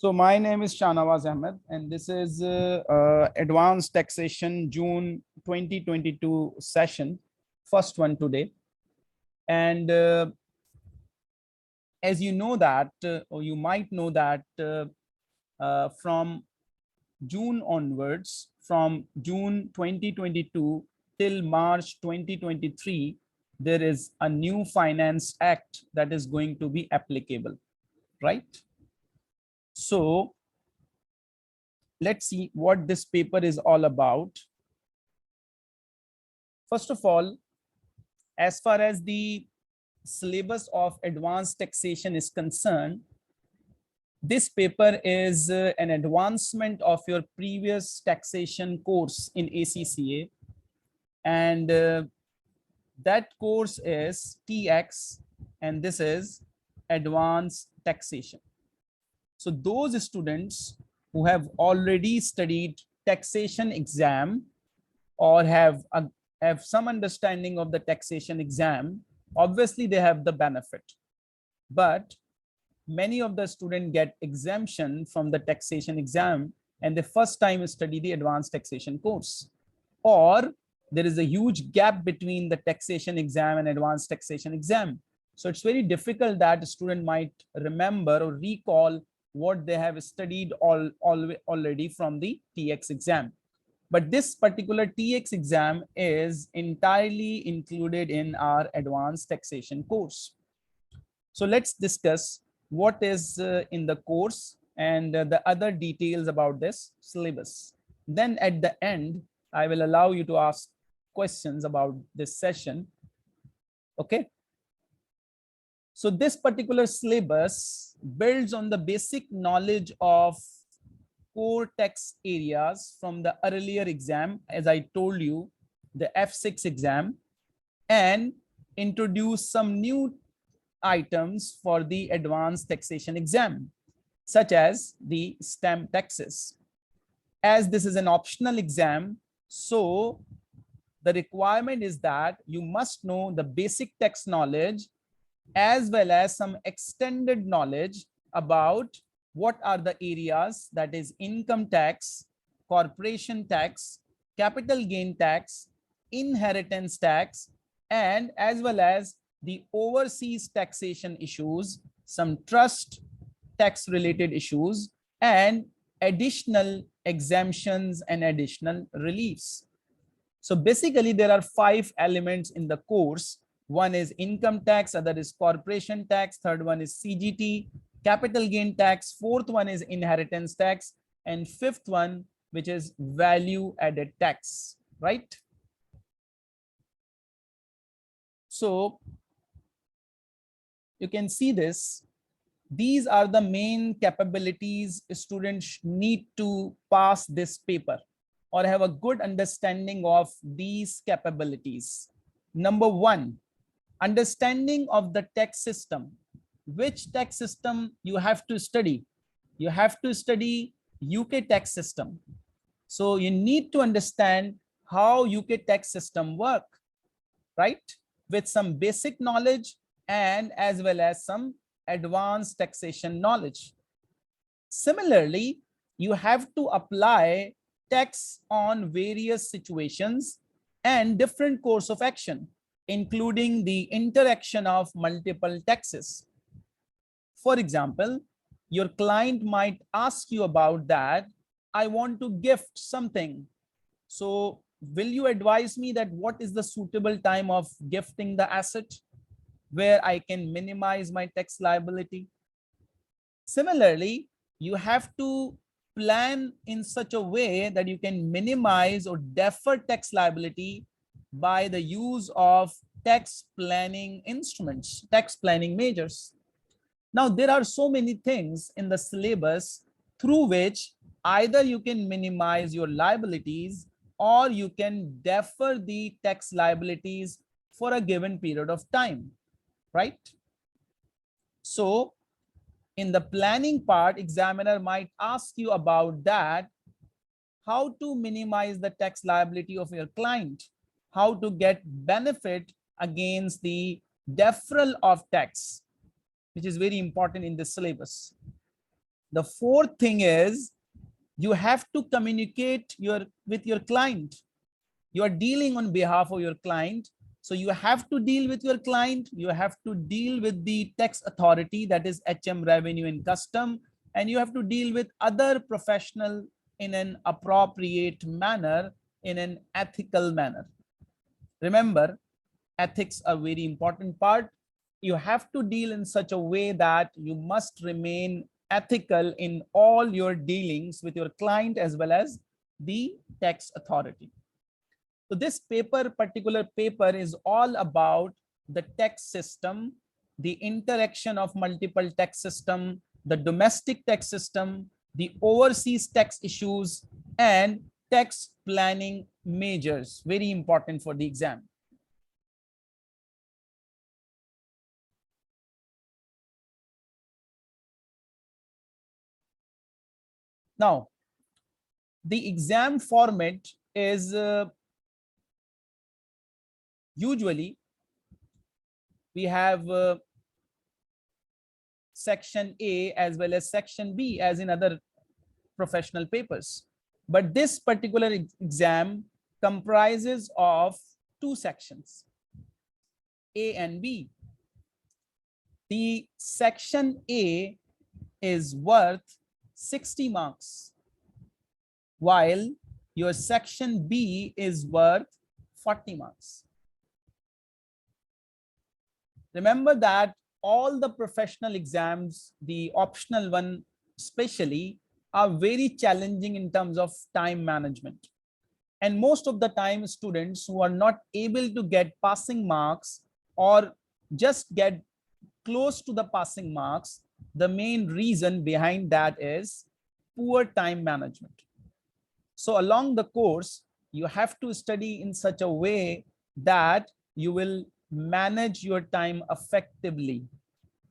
So my name is Shahnawaz Ahmed, and this is Advanced Taxation June 2022 session, first one today. And as you know that, or you might know that from June onwards, from June 2022 till March 2023, there is a new Finance Act that is going to be applicable, right? So let's see what this paper is all about. First of all, as far as the syllabus of advanced taxation is concerned, this paper is an advancement of your previous taxation course in ACCA, and that course is TX, and this is advanced taxation. So those students who have already studied taxation exam or have some understanding of the taxation exam, obviously they have the benefit. But many of the students get exemption from the taxation exam and the first time study the advanced taxation course, or there is a huge gap between the taxation exam and advanced taxation exam. So it's very difficult that a student might remember or recall what they have studied already from the TX exam. But this particular TX exam is entirely included in our advanced taxation course. So let's discuss what is in the course and the other details about this syllabus. Then at the end, I will allow you to ask questions about this session. Okay. So this particular syllabus builds on the basic knowledge of core tax areas from the earlier exam, as I told you, the F6 exam, and introduce some new items for the advanced taxation exam, such as the stamp taxes. As this is an optional exam, so the requirement is that you must know the basic tax knowledge as well as some extended knowledge about what are the areas, that is income tax, corporation tax, capital gain tax, inheritance tax, and as well as the overseas taxation issues, some trust tax related issues, and additional exemptions and additional reliefs. So basically there are 5 elements in the course. One is income tax, other is corporation tax, third one is CGT, capital gain tax, fourth one is inheritance tax, and fifth one, which is value added tax, right? So you can see this. These are the main capabilities students need to pass this paper or have a good understanding of these capabilities. Number 1, understanding of the tax system. Which tax system you have to study? You have to study UK tax system. So you need to understand how UK tax system work, right? With some basic knowledge and as well as some advanced taxation knowledge. Similarly, you have to apply tax on various situations and different course of action, including the interaction of multiple taxes. For example, your client might ask you about that, I want to gift something. So will you advise me that what is the suitable time of gifting the asset where I can minimize my tax liability? Similarly, you have to plan in such a way that you can minimize or defer tax liability by the use of tax planning instruments, tax planning measures. Now, there are so many things in the syllabus through which either you can minimize your liabilities or you can defer the tax liabilities for a given period of time, right? So in the planning part, examiner might ask you about that, how to minimize the tax liability of your client, how to get benefit against the deferral of tax, which is very important in the syllabus. The fourth thing is you have to communicate with your client. You are dealing on behalf of your client. So you have to deal with your client. You have to deal with the tax authority, that is HM, revenue and custom. And you have to deal with other professional in an appropriate manner, in an ethical manner. Remember, ethics are very important part. You have to deal in such a way that you must remain ethical in all your dealings with your client as well as the tax authority. So this particular paper is all about the tax system, the interaction of multiple tax system, the domestic tax system, the overseas tax issues, and tax planning measures. Very important for the exam. Now, the exam format is usually we have section A as well as section B as in other professional papers. But this particular exam comprises of two sections, A and B. The section A is worth 60 marks, while your section B is worth 40 marks. Remember that all the professional exams, the optional one especially, are very challenging in terms of time management. And most of the time, students who are not able to get passing marks or just get close to the passing marks, the main reason behind that is poor time management. So along the course, you have to study in such a way that you will manage your time effectively.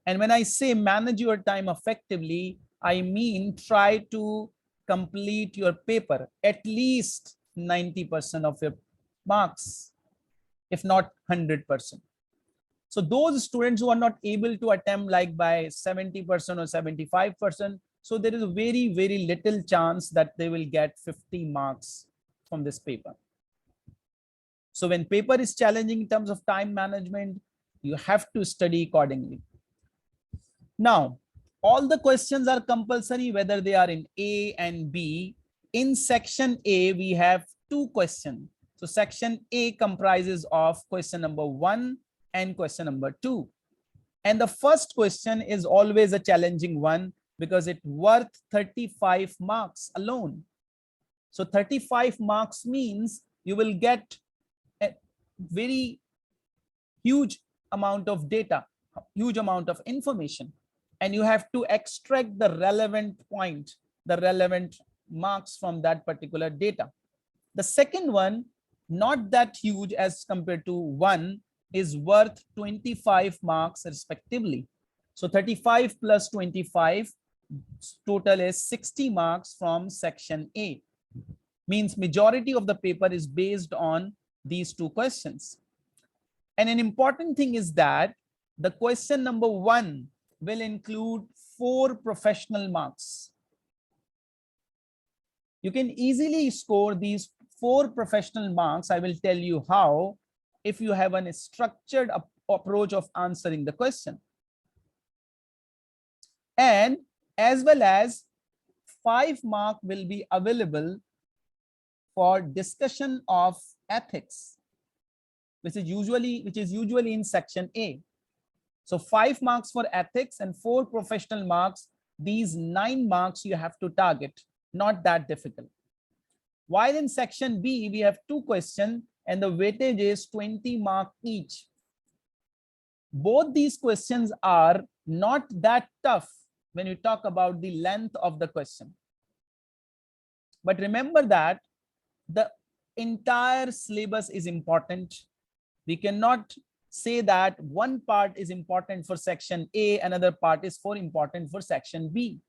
And when I say manage your time effectively, I mean try to complete your paper at least 90% of your marks, if not 100%. So those students who are not able to attempt like by 70% or 75%, so there is a very, very little chance that they will get 50 marks from this paper. So when paper is challenging in terms of time management, you have to study accordingly. Now, all the questions are compulsory, whether they are in A and B. In section A, we have two questions. So section A comprises of question number 1 and question number 2. And the first question is always a challenging one because it's worth 35 marks alone. So 35 marks means you will get a very huge amount of data, huge amount of information, and you have to extract the relevant point, the relevant marks from that particular data. The second one, not that huge as compared to 1, is worth 25 marks respectively. So 35 plus 25, total is 60 marks from section A. Means majority of the paper is based on these two questions. And an important thing is that the question number 1 will include 4 professional marks. You can easily score these 4 professional marks. I will tell you how, if you have a structured approach of answering the question. And as well as 5 marks will be available for discussion of ethics, which is usually in section A. So 5 marks for ethics and 4 professional marks. These 9 marks you have to target, not that difficult. While in section B, we have 2 questions and the weightage is 20 marks each. Both these questions are not that tough when you talk about the length of the question. But remember that the entire syllabus is important. We cannot say that one part is important for section A, another part is important for section B.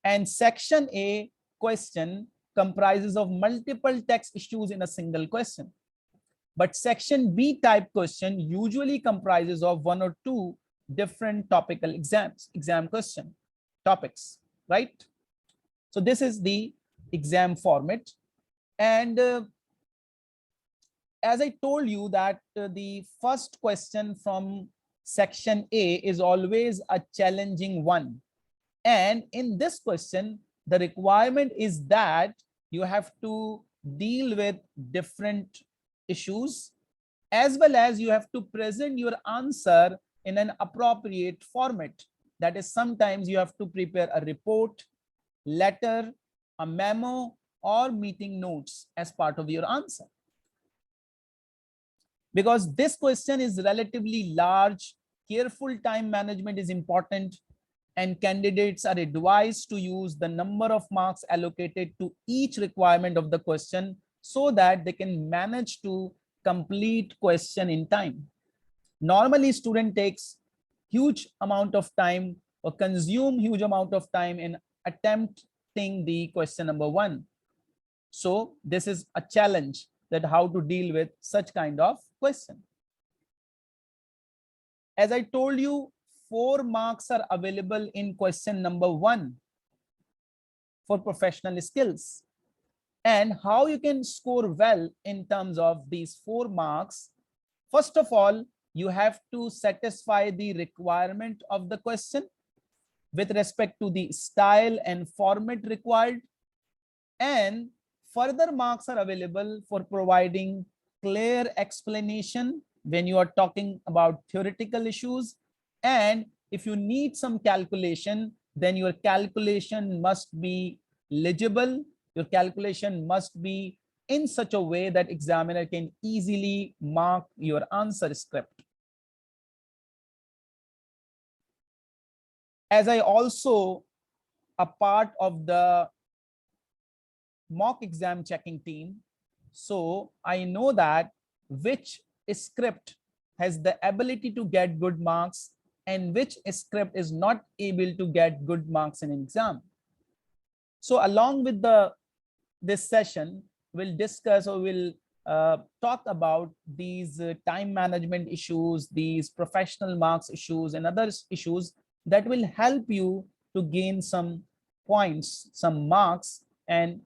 And section A question comprises of multiple text issues in a single question. But section B type question usually comprises of 1 or 2 different topical exam question. topics, right? So this is the exam format. And as I told you that the first question from section A is always a challenging one. And in this question, the requirement is that you have to deal with different issues, as well as you have to present your answer in an appropriate format. That is, sometimes you have to prepare a report, letter, a memo, or meeting notes as part of your answer. Because this question is relatively large, careful time management is important, and candidates are advised to use the number of marks allocated to each requirement of the question so that they can manage to complete question in time. Normally, student takes huge amount of time or consume huge amount of time in attempting the question number 1. So this is a challenge, that how to deal with such kind of question. As I told you, 4 marks are available in question number 1 for professional skills. And how you can score well in terms of these 4 marks, first of all, you have to satisfy the requirement of the question with respect to the style and format required. And further marks are available for providing clear explanation when you are talking about theoretical issues. And if you need some calculation, then your calculation must be legible. Your calculation must be in such a way that examiner can easily mark your answer script. As I also a part of the mock exam checking team, so I know that which script has the ability to get good marks and which script is not able to get good marks in an exam. So along with this session, we'll discuss or we'll talk about these time management issues, these professional marks issues, and other issues that will help you to gain some points, some marks, and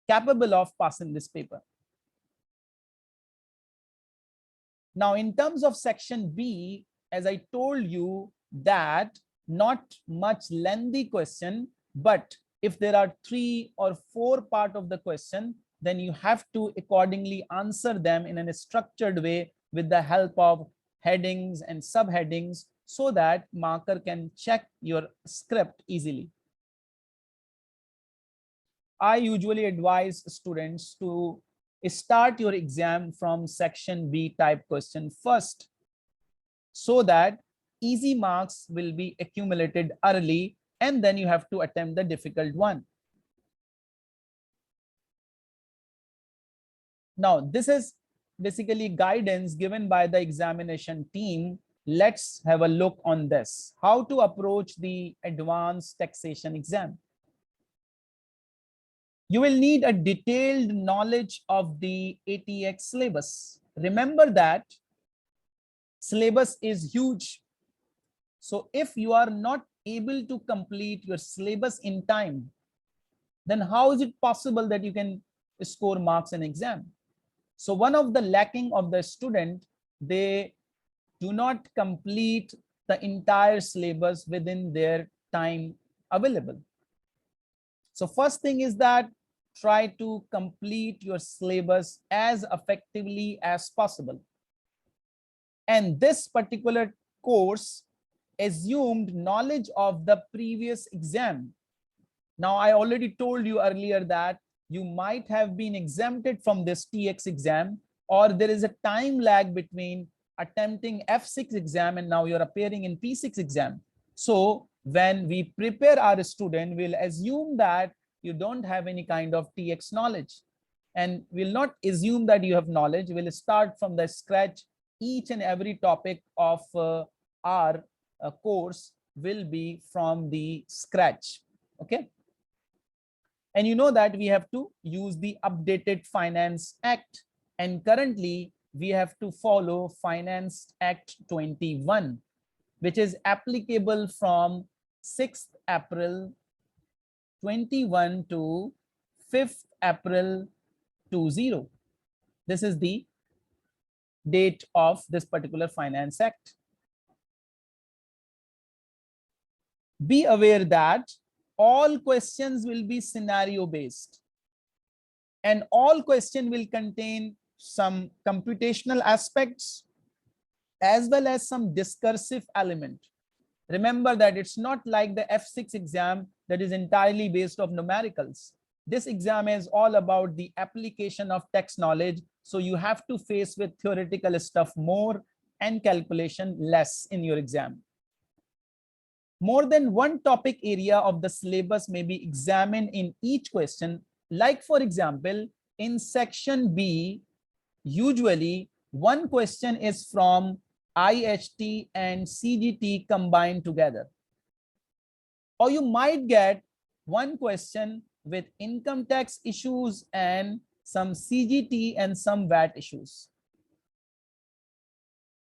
capable of passing this paper. Now, in terms of section B, as I told you that not much lengthy question, but if there are 3 or 4 part of the question, then you have to accordingly answer them in a structured way with the help of headings and subheadings so that marker can check your script easily. I usually advise students to start your exam from section B type question first, so that easy marks will be accumulated early and then you have to attempt the difficult one. Now, this is basically guidance given by the examination team. Let's have a look on this. How to approach the advanced taxation exam. You will need a detailed knowledge of the ATX syllabus. Remember that syllabus is huge. So if you are not able to complete your syllabus in time, then how is it possible that you can score marks in exam? So one of the lacking of the student, they do not complete the entire syllabus within their time available. So first thing is that try to complete your syllabus as effectively as possible. And this particular course assumed knowledge of the previous exam. Now, I already told you earlier that you might have been exempted from this TX exam, or there is a time lag between attempting F6 exam and now you're appearing in P6 exam. So when we prepare our student, we'll assume that you don't have any kind of TX knowledge, and we'll not assume that you have knowledge. We'll start from the scratch. Each and every topic of our course will be from the scratch. Okay. And you know that we have to use the updated Finance Act, and currently we have to follow Finance Act 21, which is applicable from 6th April 21 to 5th April 20. This is the date of this particular Finance Act. Be aware that all questions will be scenario based, and all question will contain some computational aspects as well as some discursive element. Remember that it's not like the F6 exam that is entirely based off numericals. This exam is all about the application of text knowledge. So you have to face with theoretical stuff more and calculation less in your exam. More than one topic area of the syllabus may be examined in each question. Like for example, in section B, usually one question is from IHT and CGT combined together. Or you might get one question with income tax issues and some CGT and some VAT issues.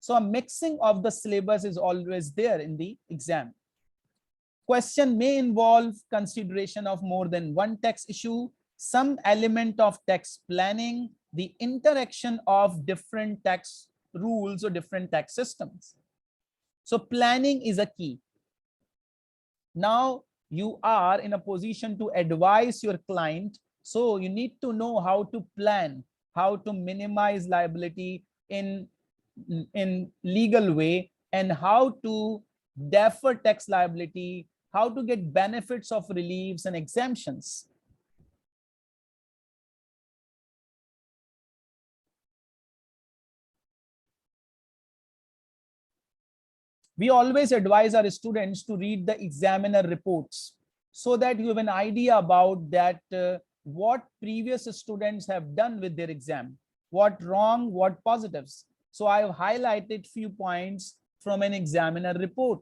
So a mixing of the syllabus is always there in the exam. Question may involve consideration of more than one tax issue, some element of tax planning, the interaction of different tax rules or different tax systems. So planning is a key. Now you are in a position to advise your client. So you need to know how to plan, how to minimize liability in legal way, and how to defer tax liability, how to get benefits of reliefs and exemptions. We always advise our students to read the examiner reports so that you have an idea about that what previous students have done with their exam, what wrong, what positives. So I have highlighted few points from an examiner report.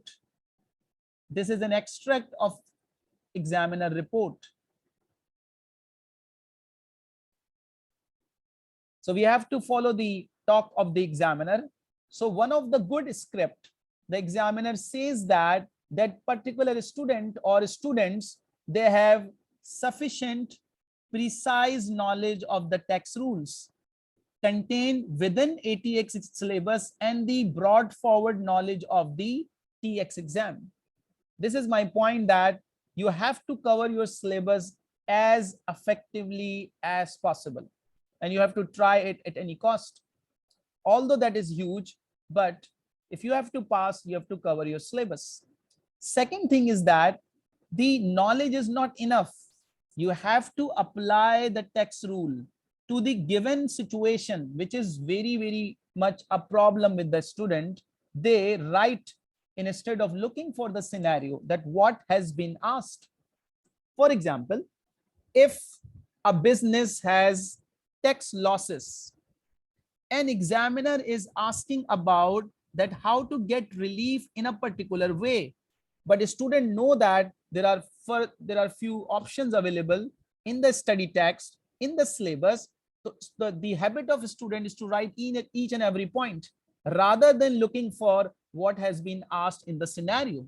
This is an extract of examiner report. So we have to follow the talk of the examiner. So one of the good script, the examiner says that that particular student or students, they have sufficient precise knowledge of the tax rules contained within ATX syllabus and the brought forward knowledge of the TX exam. This is my point, that you have to cover your syllabus as effectively as possible, and you have to try it at any cost. Although that is huge, but if you have to pass, you have to cover your syllabus. Second thing is that the knowledge is not enough. You have to apply the tax rule to the given situation, which is very, very much a problem with the student. They write instead of looking for the scenario that what has been asked. For example, if a business has tax losses, an examiner is asking about that how to get relief in a particular way, but a student know that there are few options available in the study text, in the syllabus. So the habit of a student is to write in at each and every point rather than looking for what has been asked in the scenario.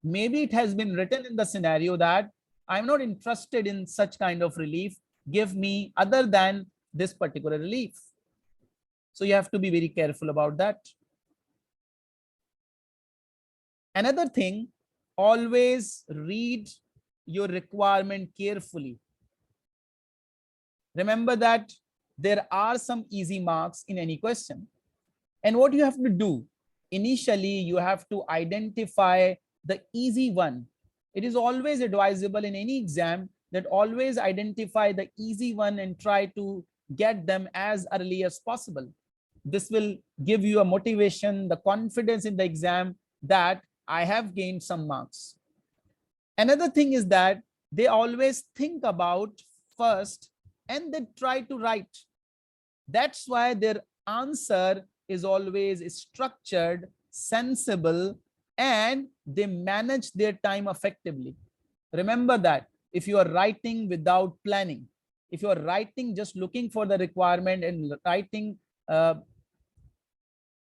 Maybe it has been written in the scenario that I'm not interested in such kind of relief, give me other than this particular relief. So you have to be very careful about that. Another thing, always read your requirement carefully. Remember that there are some easy marks in any question. And what you have to do, initially you have to identify the easy one. It is always advisable in any exam that always identify the easy one and try to get them as early as possible. This will give you a motivation, the confidence in the exam that I have gained some marks. Another thing is that they always think about first and they try to write. That's why their answer is always structured, sensible, and they manage their time effectively. Remember that if you are writing without planning, if you are writing just looking for the requirement and writing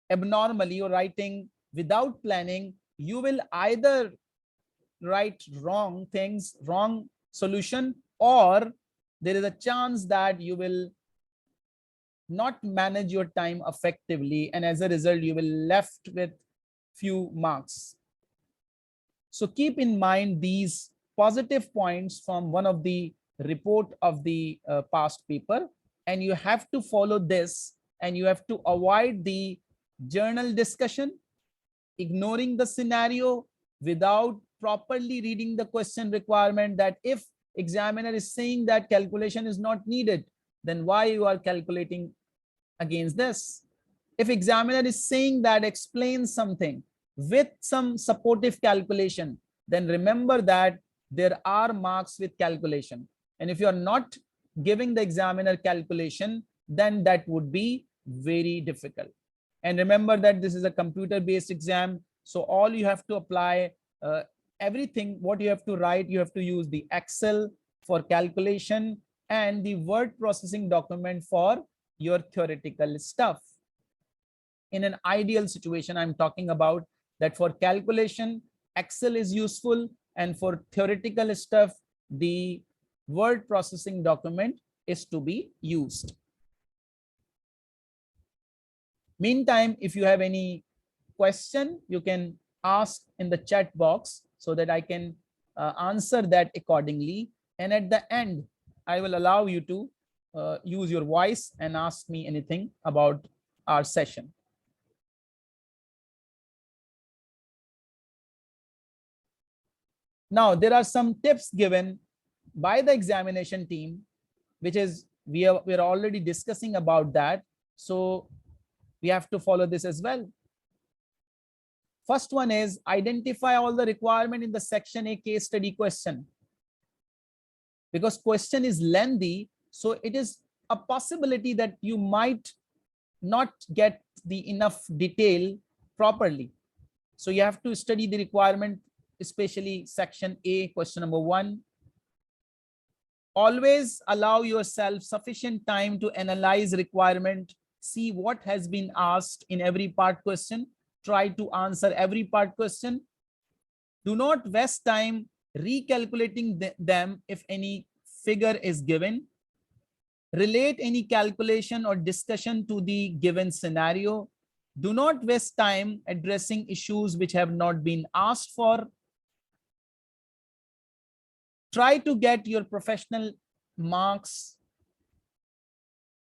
abnormally or writing without planning, you will either write wrong things, wrong solution, or there is a chance that you will not manage your time effectively, and as a result you will left with few marks. So keep in mind these positive points from one of the report of the past paper, and you have to follow this, and you have to avoid the journal discussion, ignoring the scenario without properly reading the question requirement, that if examiner is saying that calculation is not needed, then why you are calculating against this? If examiner is saying that explain something with some supportive calculation, then remember that there are marks with calculation. And if you are not giving the examiner calculation, then that would be very difficult. And remember that this is a computer-based exam. So all you have to apply, everything, what you have to write, you have to use the Excel for calculation and the word processing document for your theoretical stuff. In an ideal situation, I'm talking about that for calculation, Excel is useful, and for theoretical stuff, the word processing document is to be used. Meantime, if you have any question, you can ask in the chat box so that I can answer that accordingly. And at the end, I will allow you to use your voice and ask me anything about our session. Now, there are some tips given by the examination team, which is we are already discussing about that. So we have to follow this as well. First one is identify all the requirement in the section A case study question. Because question is lengthy, so it is a possibility that you might not get the enough detail properly. So you have to study the requirement, especially section A, question number 1. Always allow yourself sufficient time to analyze requirement, see what has been asked in every part question, try to answer every part question. Do not waste time recalculating them if any figure is given. Relate any calculation or discussion to the given scenario. Do not waste time addressing issues which have not been asked for. Try to get your professional marks,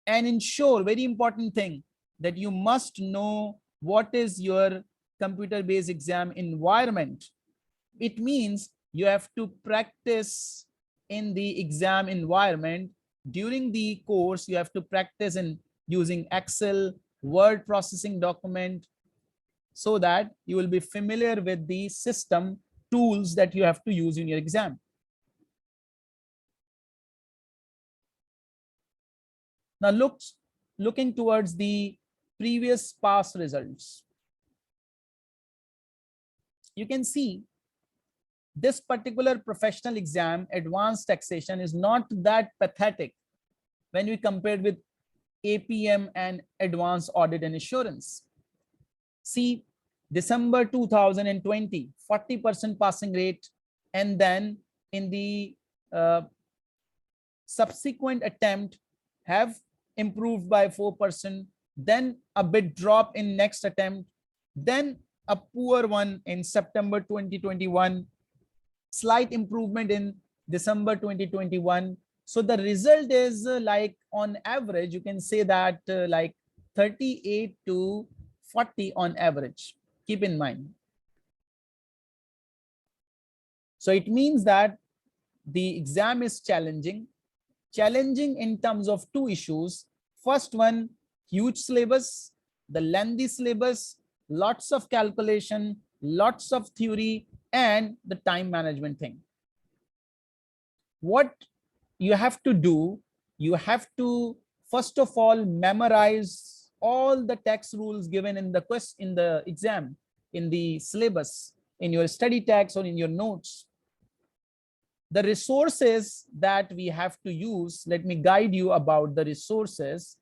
and ensure, very important thing, that you must know what is your computer-based exam environment. It means you have to practice in the exam environment. During the course, you have to practice in using Excel, word processing document, so that you will be familiar with the system tools that you have to use in your exam. Now looking towards the previous past results, you can see this particular professional exam, advanced taxation, is not that pathetic when we compare with APM and advanced audit and assurance. See, December 2020, 40% passing rate, and then in the subsequent attempt have improved by 4%, then a bit drop in next attempt, then a poor one in September 2021, slight improvement in December 2021. So the result is like on average, you can say that like 38 to 40 on average. Keep in mind. So it means that the exam is challenging in terms of two issues. First one, huge syllabus, the lengthy syllabus, lots of calculation, lots of theory, and the time management thing. What you have to do, you have to first of all memorize all the tax rules given in the exam, in the syllabus, in your study tax or in your notes. The resources that we have to use, let me guide you about the resources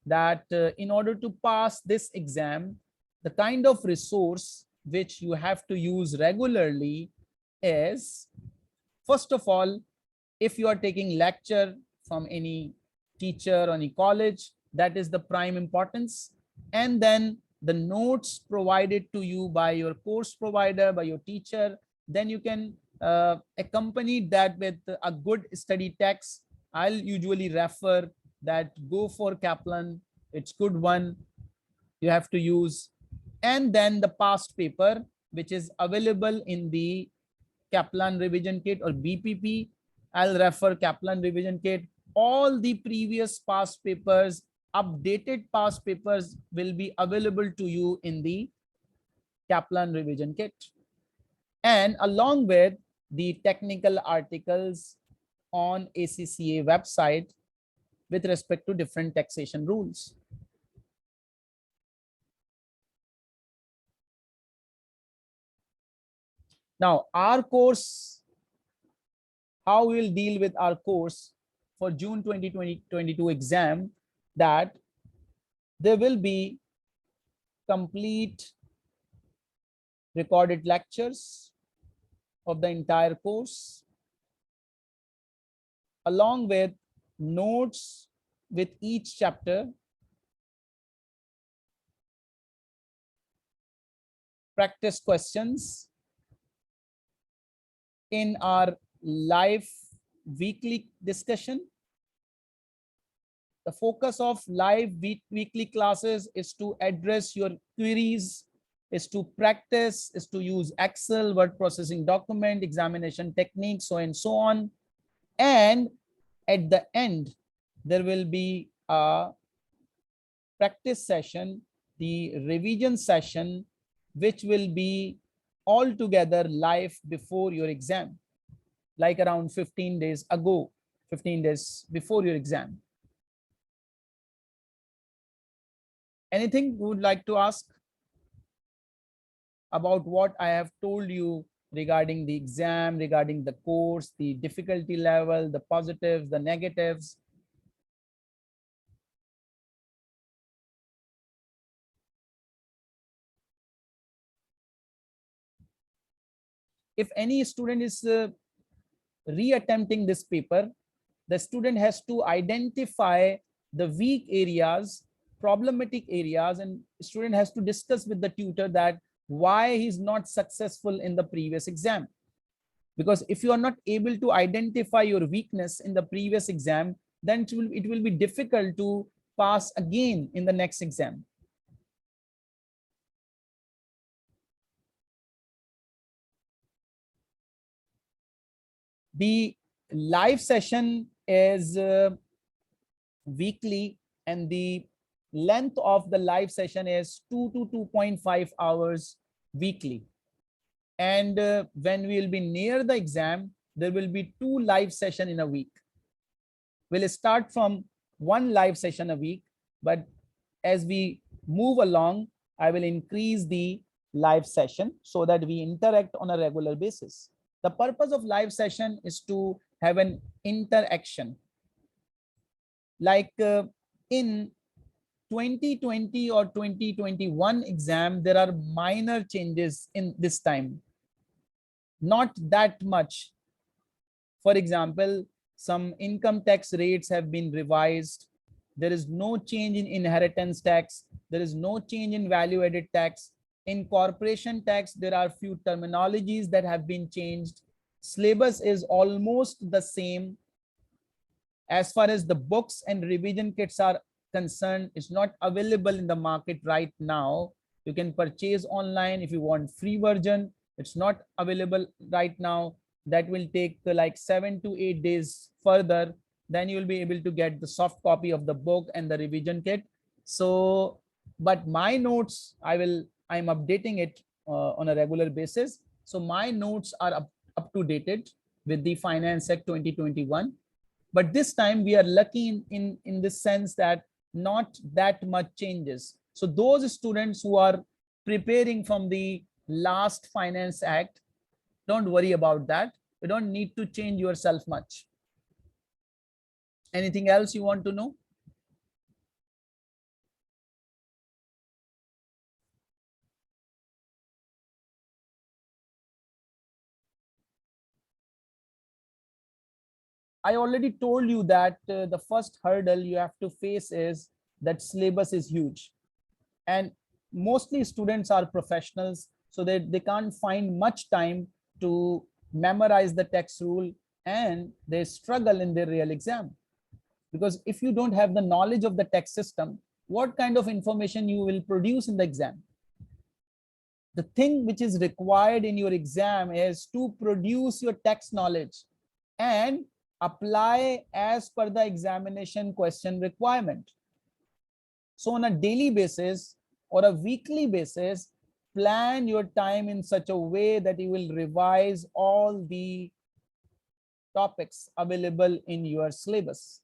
that in order to pass this exam, the kind of resource which you have to use regularly is, first of all, if you are taking lecture from any teacher or any college, that is the prime importance. And then the notes provided to you by your course provider, by your teacher, then you can accompany that with a good study text. I'll usually refer that go for Kaplan. It's good one you have to use. And then the past paper, which is available in the Kaplan revision kit or BPP. I'll refer Kaplan revision kit. All the previous past papers, updated past papers will be available to you in the Kaplan revision kit. And along with the technical articles on ACCA website with respect to different taxation rules. Now, our course, how we will deal with our course for June 2022 exam, that there will be complete recorded lectures of the entire course, along with notes with each chapter, practice questions in our live weekly discussion. The focus of live weekly classes is to address your queries, is to practice, is to use Excel, word processing document, examination techniques, so and so on. And at the end, there will be a practice session, the revision session, which will be all together live before your exam, like around 15 days ago, 15 days before your exam. Anything you would like to ask about what I have told you regarding the exam, regarding the course, the difficulty level, the positives, the negatives? If any student is reattempting this paper, the student has to identify the weak areas, problematic areas, and student has to discuss with the tutor that why he's not successful in the previous exam. Because if you are not able to identify your weakness in the previous exam, then it will be difficult to pass again in the next exam. The live session is weekly, and the length of the live session is 2 to 2.5 hours weekly. And when we will be near the exam, there will be 2 live sessions in a week. We'll start from 1 live session a week, but as we move along, I will increase the live session so that we interact on a regular basis. The purpose of live session is to have an interaction. Like in 2020 or 2021 exam, there are minor changes in this time, not that much. For example, some income tax rates have been revised. There is no change in inheritance tax. There is no change in value added tax. In corporation tax, there are few terminologies that have been changed. Syllabus is almost the same. As far as the books and revision kits are concerned, it's not available in the market right now. You can purchase online if you want free version. It's not available right now. That will take like 7 to 8 days further. Then you will be able to get the soft copy of the book and the revision kit. So, but my notes, I'm updating it on a regular basis. So my notes are up to dated with the Finance Act 2021. But this time we are lucky in the sense that not that much changes. So those students who are preparing from the last Finance Act, don't worry about that. You don't need to change yourself much. Anything else you want to know? I already told you that the first hurdle you have to face is that syllabus is huge. And mostly students are professionals, so they can't find much time to memorize the text rule, and they struggle in their real exam. Because if you don't have the knowledge of the text system, what kind of information you will produce in the exam? The thing which is required in your exam is to produce your text knowledge and apply as per the examination question requirement. So on a daily basis or a weekly basis, plan your time in such a way that you will revise all the topics available in your syllabus.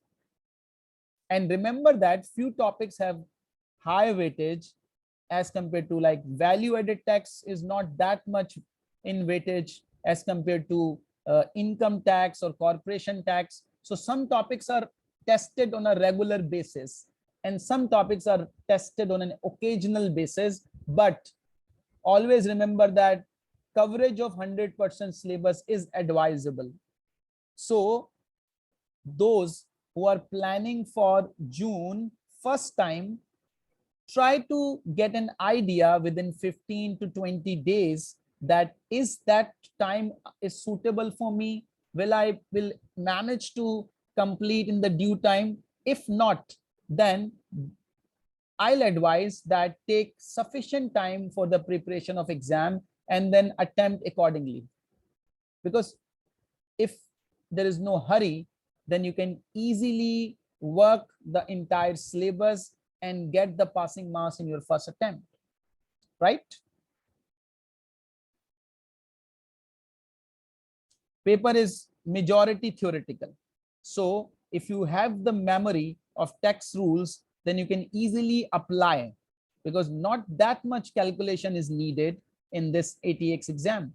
And remember that few topics have high weightage as compared to, like, value added tax is not that much in weightage as compared to income tax or corporation tax. So some topics are tested on a regular basis and some topics are tested on an occasional basis. But always remember that coverage of 100% syllabus is advisable. So those who are planning for June first time, try to get an idea within 15 to 20 days that is that time is suitable for me. Will I will manage to complete in the due time? If not, then I'll advise that take sufficient time for the preparation of exam and then attempt accordingly. Because if there is no hurry, then you can easily work the entire syllabus and get the passing marks in your first attempt, right? Paper is majority theoretical. So if you have the memory of text rules, then you can easily apply, because not that much calculation is needed in this ATX exam.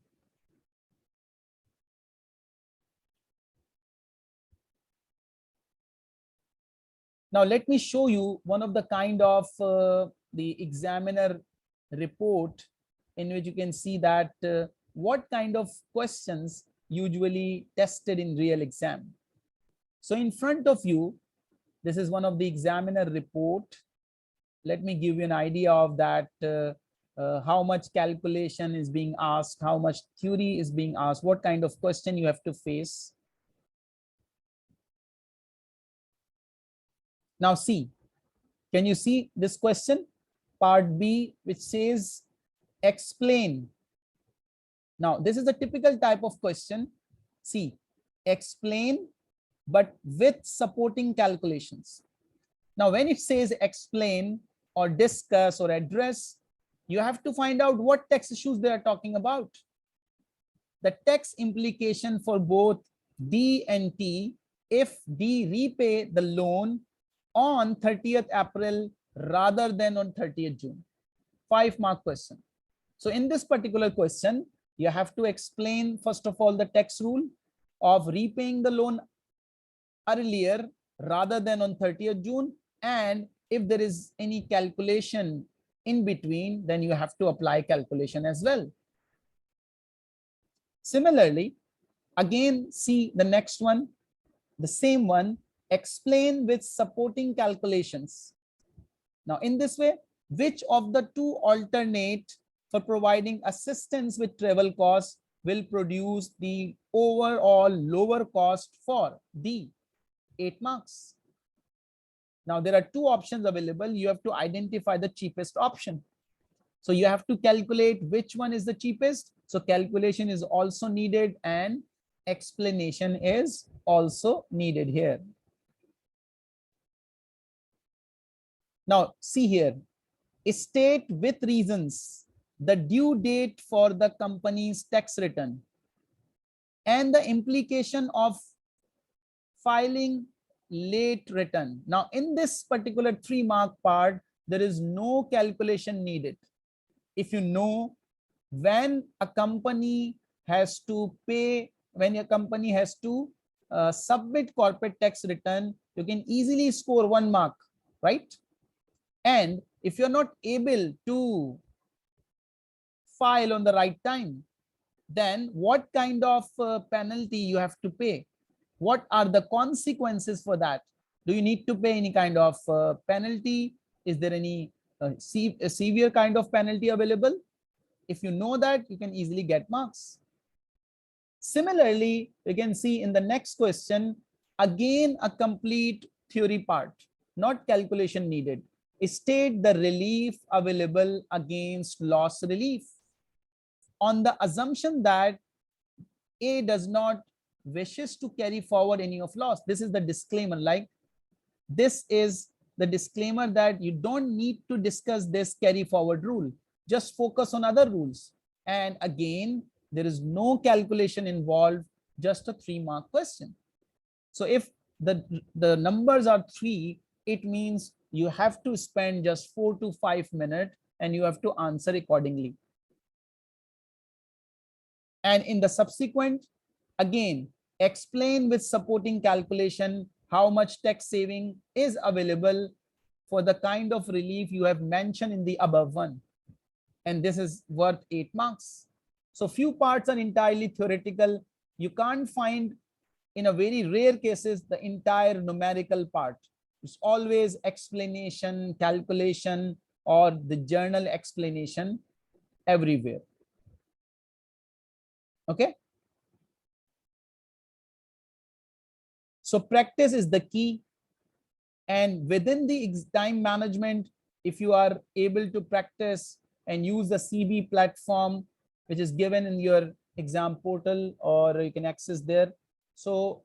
Now let me show you one of the kind of the examiner report in which you can see that what kind of questions usually tested in real exam. So in front of you, this is one of the examiner report. Let me give you an idea of that, how much calculation is being asked, how much theory is being asked, what kind of question you have to face. Now see, can you see this question? Part B, which says explain. Now, this is a typical type of question. See, explain, but with supporting calculations. Now, when it says explain or discuss or address, you have to find out what tax issues they are talking about. The tax implication for both D and T if D repay the loan on 30th April rather than on 30th June. 5-mark question. So in this particular question, you have to explain, first of all, the tax rule of repaying the loan earlier rather than on 30th June. And if there is any calculation in between, then you have to apply calculation as well. Similarly, again, see the next one, the same one, explain with supporting calculations. Now, in this way, which of the two alternate for providing assistance with travel costs will produce the overall lower cost for D? 8 marks. Now, there are two options available. You have to identify the cheapest option. So you have to calculate which one is the cheapest. So calculation is also needed and explanation is also needed here. Now, see here, state with reasons the due date for the company's tax return and the implication of filing late return. Now, in this particular 3-mark part, there is no calculation needed. If you know when a company has to pay, when a company has to submit corporate tax return, you can easily score 1 mark, right? And if you're not able to file on the right time, then what kind of penalty you have to pay? What are the consequences for that? Do you need to pay any kind of penalty? Is there any severe kind of penalty available? If you know that, you can easily get marks. Similarly, you can see in the next question, again a complete theory part, not calculation needed. State the relief available against loss relief on the assumption that A does not wishes to carry forward any of loss. This is the disclaimer. Like, this is the disclaimer that you don't need to discuss this carry forward rule. Just focus on other rules. And again, there is no calculation involved, just a 3-mark question. So if the numbers are 3, it means you have to spend just 4 to 5 minutes and you have to answer accordingly. And in the subsequent, again, explain with supporting calculation how much tax saving is available for the kind of relief you have mentioned in the above one. And this is worth 8 marks. So few parts are entirely theoretical. You can't find, in a very rare cases, the entire numerical part. It's always explanation, calculation, or the journal explanation everywhere. Okay. So practice is the key. And within the time management, if you are able to practice and use the CB platform, which is given in your exam portal, or you can access there. So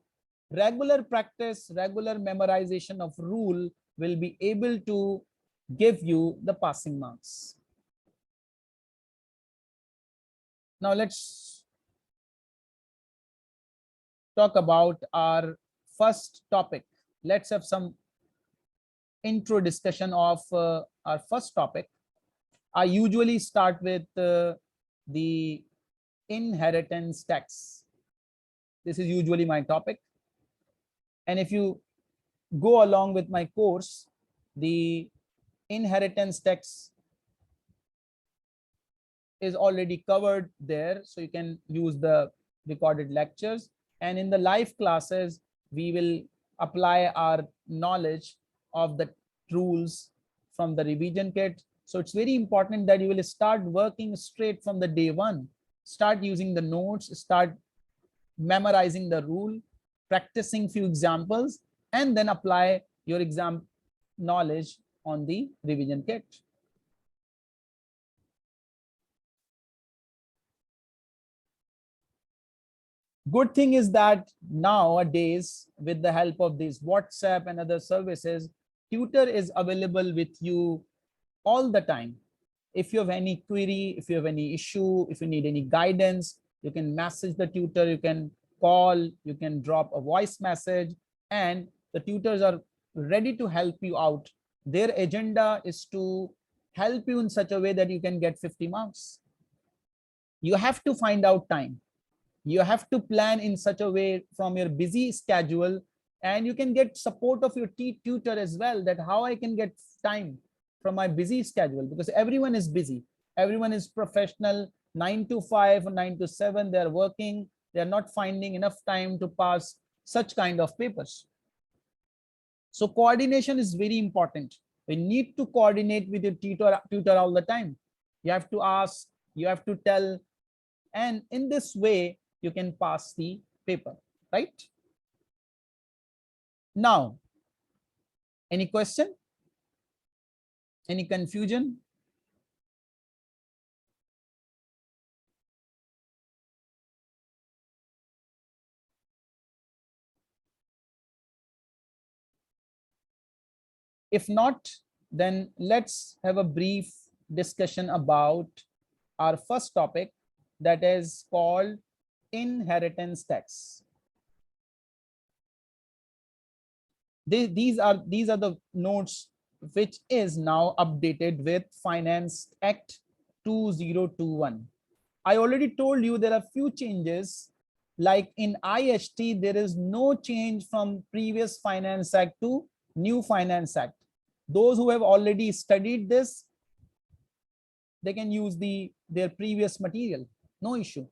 regular practice, regular memorization of rule will be able to give you the passing marks. Now let's talk about our first topic. Let's have some intro discussion of our first topic. I usually start with the inheritance tax. This is usually my topic. And if you go along with my course, the inheritance tax is already covered there. So you can use the recorded lectures. And in the live classes, we will apply our knowledge of the rules from the revision kit. So it's very important that you will start working straight from the day one. Start using the notes, start memorizing the rule, practicing few examples, and then apply your exam knowledge on the revision kit. Good thing is that nowadays, with the help of these WhatsApp and other services, tutor is available with you all the time. If you have any query, if you have any issue, if you need any guidance, you can message the tutor, you can call, you can drop a voice message, and the tutors are ready to help you out. Their agenda is to help you in such a way that you can get 50 marks. You have to find out time. You have to plan in such a way from your busy schedule, and you can get support of your tutor as well, that how I can get time from my busy schedule, because everyone is busy. Everyone is professional, 9 to 5 or 9 to 7, they're working. They're not finding enough time to pass such kind of papers. So coordination is very important. You need to coordinate with your tutor all the time. You have to ask, you have to tell, and in this way, you can pass the paper, right? Now, any question? Any confusion? If not, then let's have a brief discussion about our first topic, that is called inheritance tax. These are the notes which is now updated with Finance Act 2021. I already told you there are few changes, like in IHT, there is no change from previous Finance Act to new Finance Act. Those who have already studied this, they can use their previous material, no issue.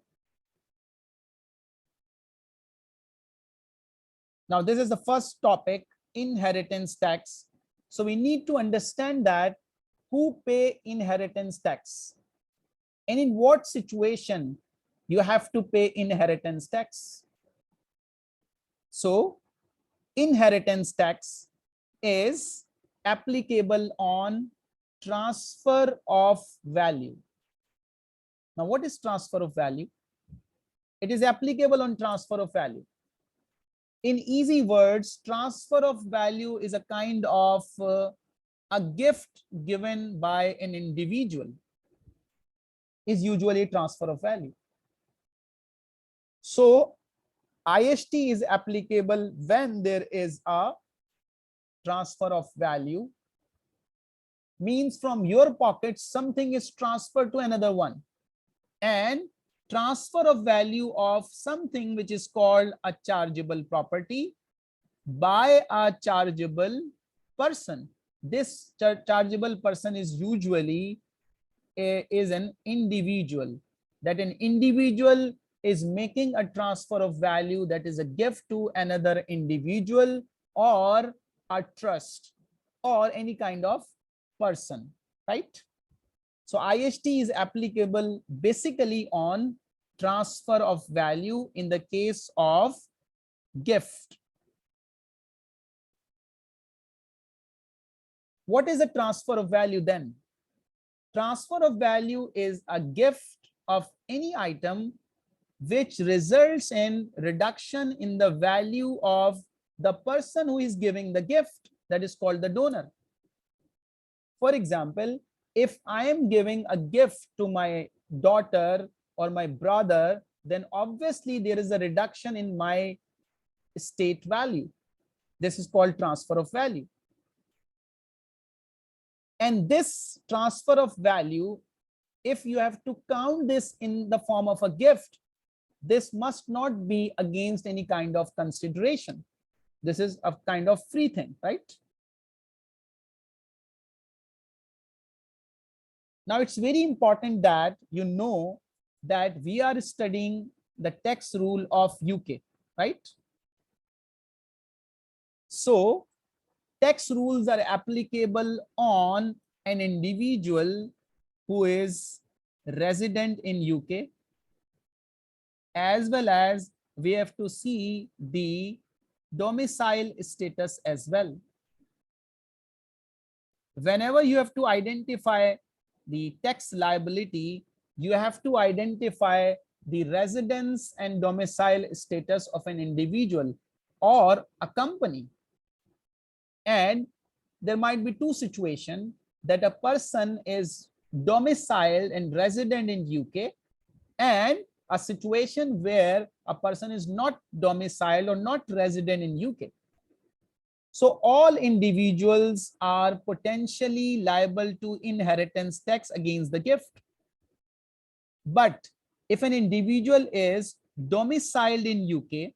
Now, this is the first topic, inheritance tax. So we need to understand that who pay inheritance tax and in what situation you have to pay inheritance tax. So inheritance tax is applicable on transfer of value. Now, what is transfer of value? It is applicable on transfer of value. In easy words, transfer of value is a kind of a gift given by an individual is usually transfer of value. So IST is applicable when there is a transfer of value, means from your pocket something is transferred to another one, and transfer of value of something which is called a chargeable property by a chargeable person. This chargeable person is usually is an individual, that an individual is making a transfer of value that is a gift to another individual or a trust or any kind of person, right? So IST is applicable basically on transfer of value in the case of gift. What is a transfer of value then? Transfer of value is a gift of any item which results in reduction in the value of the person who is giving the gift, that is called the donor. For example, if I am giving a gift to my daughter or my brother, then obviously there is a reduction in my estate value. This is called transfer of value. And this transfer of value, if you have to count this in the form of a gift, this must not be against any kind of consideration. This is a kind of free thing, right? Now, it's very important that you know that we are studying the tax rule of UK, right? So tax rules are applicable on an individual who is resident in UK, as well as we have to see the domicile status as well. Whenever you have to identify the tax liability, you have to identify the residence and domicile status of an individual or a company. And there might be two situations, that a person is domiciled and resident in UK, and a situation where a person is not domiciled or not resident in UK. So all individuals are potentially liable to inheritance tax against the gift. But if an individual is domiciled in UK,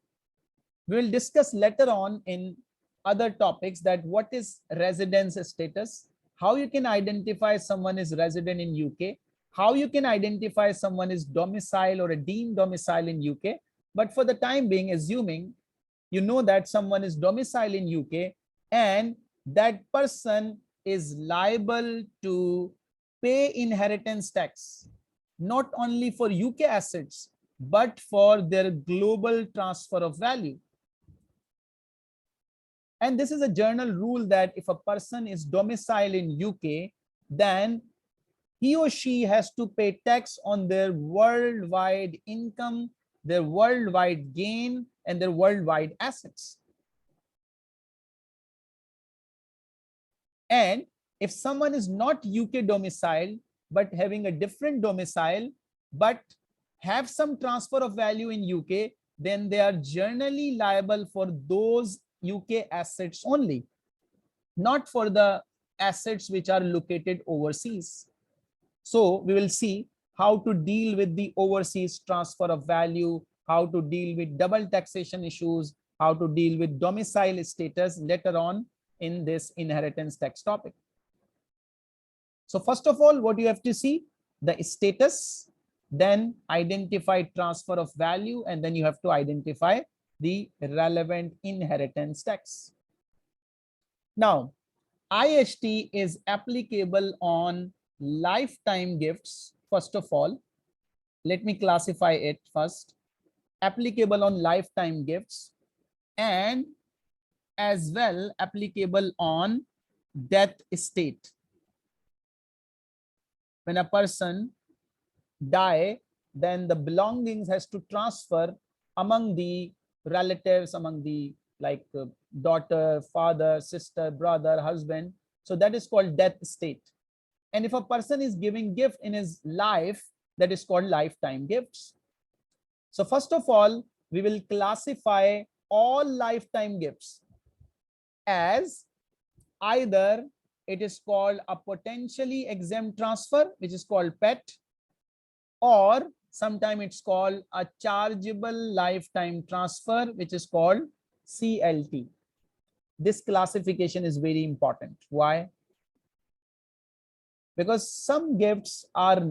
we will discuss later on in other topics that what is residence status, how you can identify someone is resident in UK, how you can identify someone is domicile or a deemed domicile in UK. But for the time being, assuming you know that someone is domicile in UK and that person is liable to pay inheritance tax, not only for UK assets, but for their global transfer of value. And this is a general rule that if a person is domiciled in UK, then he or she has to pay tax on their worldwide income, their worldwide gain, and their worldwide assets. And if someone is not UK domiciled, but having a different domicile, but have some transfer of value in UK, then they are generally liable for those UK assets only, not for the assets which are located overseas. So we will see how to deal with the overseas transfer of value, how to deal with double taxation issues, how to deal with domicile status later on in this inheritance tax topic. So first of all, what you have to see, the status, then identify transfer of value, and then you have to identify the relevant inheritance tax. Now, IST is applicable on lifetime gifts. First of all, let me classify it first. Applicable on lifetime gifts and as well applicable on death estate. When a person die, then the belongings has to transfer among the relatives, among the like daughter, father, sister, brother, husband. So that is called death estate. And if a person is giving gift in his life, that is called lifetime gifts. So first of all, we will classify all lifetime gifts as either it is called a potentially exempt transfer, which is called PET, or sometimes it's called a chargeable lifetime transfer, which is called CLT. This classification is very important. Why? Because some gifts are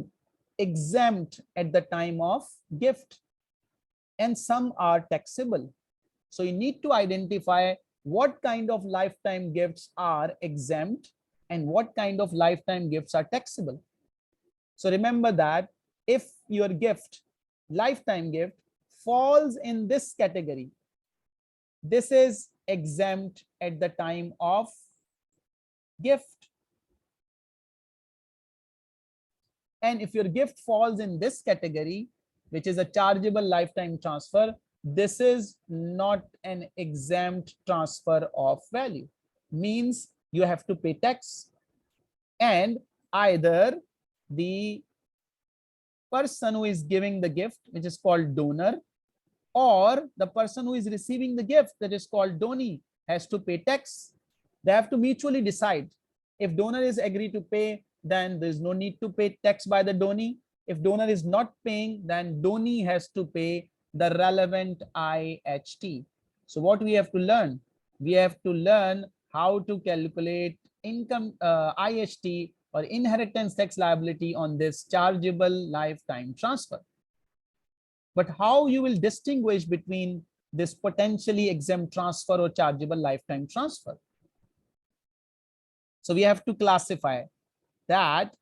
exempt at the time of gift and some are taxable. So you need to identify what kind of lifetime gifts are exempt and what kind of lifetime gifts are taxable. So remember that if your gift, lifetime gift, falls in this category, this is exempt at the time of gift. And if your gift falls in this category, which is a chargeable lifetime transfer, this is not an exempt transfer of value. Means you have to pay tax, and either the person who is giving the gift, which is called donor, or the person who is receiving the gift, that is called donee, has to pay tax. They have to mutually decide. If donor is agreed to pay, then there's no need to pay tax by the donee. If donor is not paying, then donee has to pay the relevant IHT. So what we have to learn? We have to learn how to calculate income IHT or inheritance tax liability on this chargeable lifetime transfer. But how you will distinguish between this potentially exempt transfer or chargeable lifetime transfer? So we have to classify that.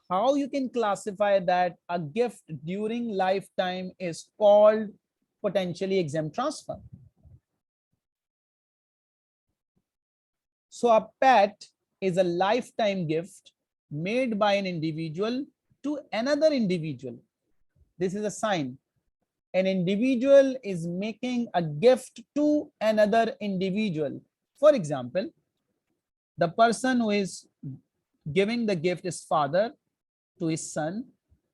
How you can classify that a gift during lifetime is called potentially exempt transfer? So a pet is a lifetime gift made by an individual to another individual. This is a sign. An individual is making a gift to another individual. For example, the person who is giving the gift is father to his son,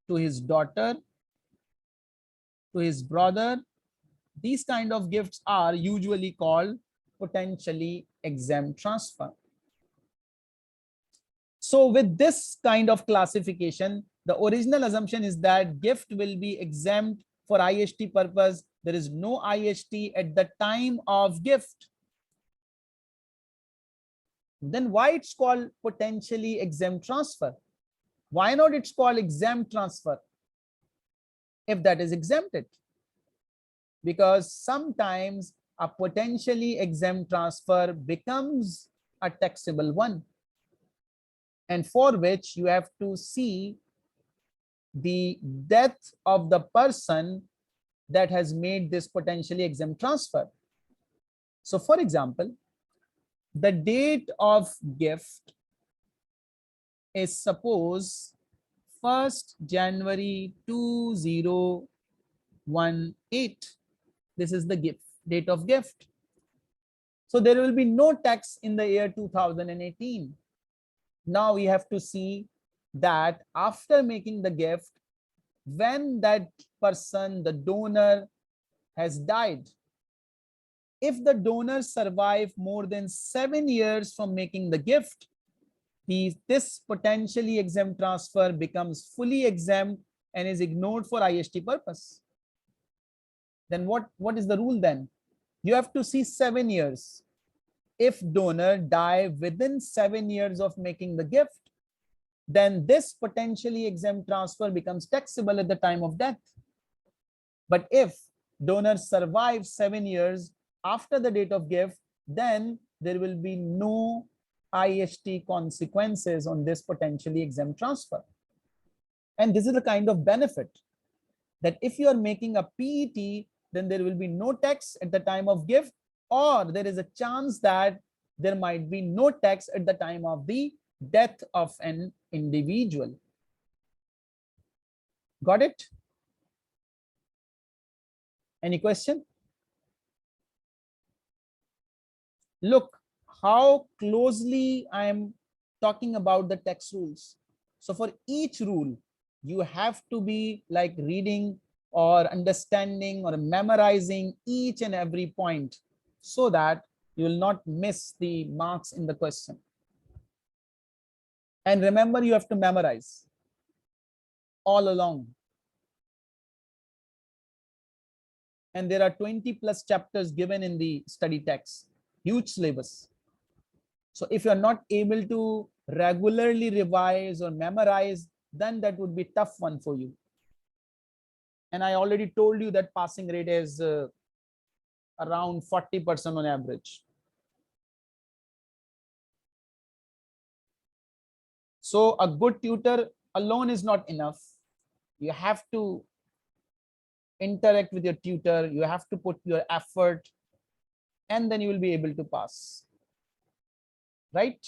to his daughter, to his brother. These kind of gifts are usually called potentially exempt transfer. So with this kind of classification, the original assumption is that gift will be exempt for IHT purpose. There is no IHT at the time of gift. Then why it's called potentially exempt transfer? Why not it's called exempt transfer if that is exempted? Because sometimes a potentially exempt transfer becomes a taxable one, and for which you have to see the death of the person that has made this potentially exempt transfer. So for example, the date of gift is suppose 1st January 2018. This is the gift, date of gift. So there will be no tax in the year 2018. Now we have to see that after making the gift, when that person, the donor, has died, if the donor survived more than 7 years from making the gift, this potentially exempt transfer becomes fully exempt and is ignored for IHT purpose. Then what is the rule then? You have to see 7 years. If donor die within 7 years of making the gift, then this potentially exempt transfer becomes taxable at the time of death. But if donor survives 7 years after the date of gift, then there will be no IST consequences on this potentially exempt transfer. And this is the kind of benefit that if you are making a PET, then there will be no tax at the time of gift, or there is a chance that there might be no tax at the time of the death of an individual. Got it? Any question? Look how closely I am talking about the tax rules. So for each rule, you have to be like reading or understanding or memorizing each and every point so that you will not miss the marks in the question. And remember, you have to memorize all along. And there are 20 plus chapters given in the study text, huge syllabus. So if you're not able to regularly revise or memorize, then that would be a tough one for you. And I already told you that passing rate is around 40% on average. So a good tutor alone is not enough. You have to interact with your tutor. You have to put your effort, and then you will be able to pass. Right?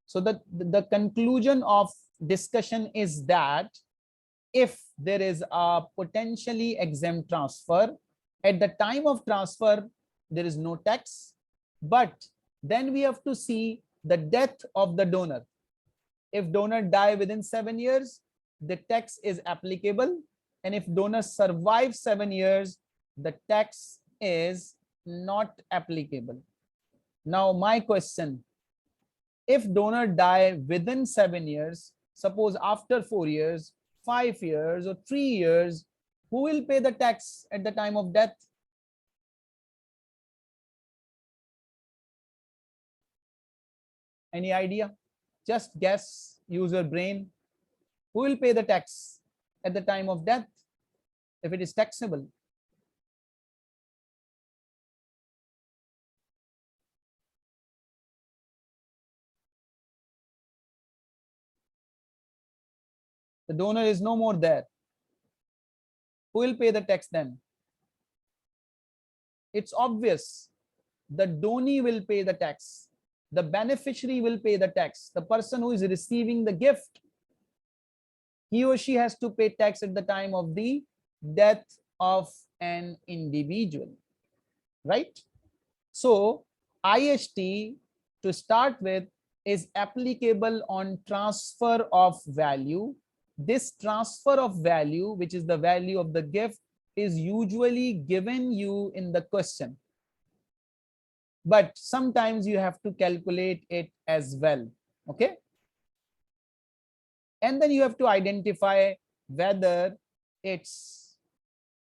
So the conclusion of discussion is that if there is a potentially exempt transfer, at the time of transfer, there is no tax, but then we have to see the death of the donor. If donor die within 7 years, the tax is applicable. And if donor survives 7 years, the tax is not applicable. Now, my question, if donor die within 7 years, suppose after 4 years, 5 years, or 3 years, who will pay the tax at the time of death? Any idea? Just guess, use your brain. Who will pay the tax at the time of death if it is taxable? The donor is no more there. Who will pay the tax then? It's obvious. The donee will pay the tax. The beneficiary will pay the tax. The person who is receiving the gift, he or she has to pay tax at the time of the death of an individual. Right? So IST, to start with, is applicable on transfer of value. This transfer of value, which is the value of the gift, is usually given you in the question. But sometimes you have to calculate it as well. Okay? And then you have to identify whether it's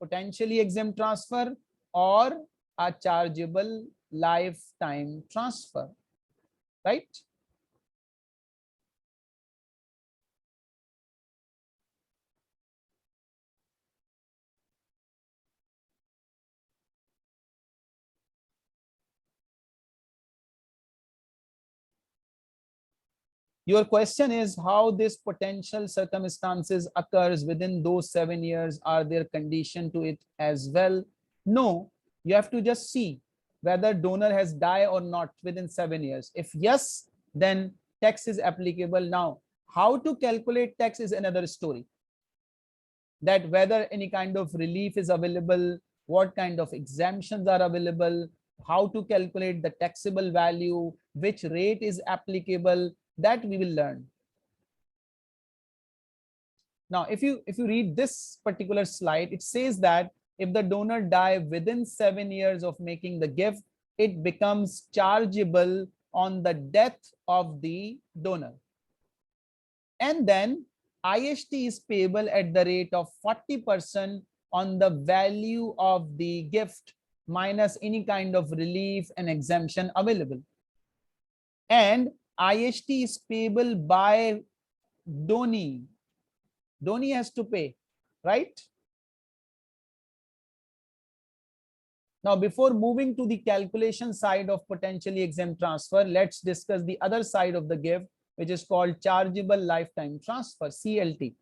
potentially exempt transfer or a chargeable lifetime transfer. Right? Your question is how this potential circumstances occurs within those 7 years. Are there condition to it as well? No, you have to just see whether donor has died or not within 7 years. If yes, then tax is applicable. Now, how to calculate tax is another story. That whether any kind of relief is available, what kind of exemptions are available, how to calculate the taxable value, which rate is applicable, that we will learn. Now, if you read this particular slide, it says that if the donor die within 7 years of making the gift, it becomes chargeable on the death of the donor. And then IST is payable at the rate of 40% on the value of the gift minus any kind of relief and exemption available. And IST is payable by donee. Donee has to pay, right? Now, before moving to the calculation side of potentially exempt transfer, let's discuss the other side of the gift, which is called chargeable lifetime transfer, CLT.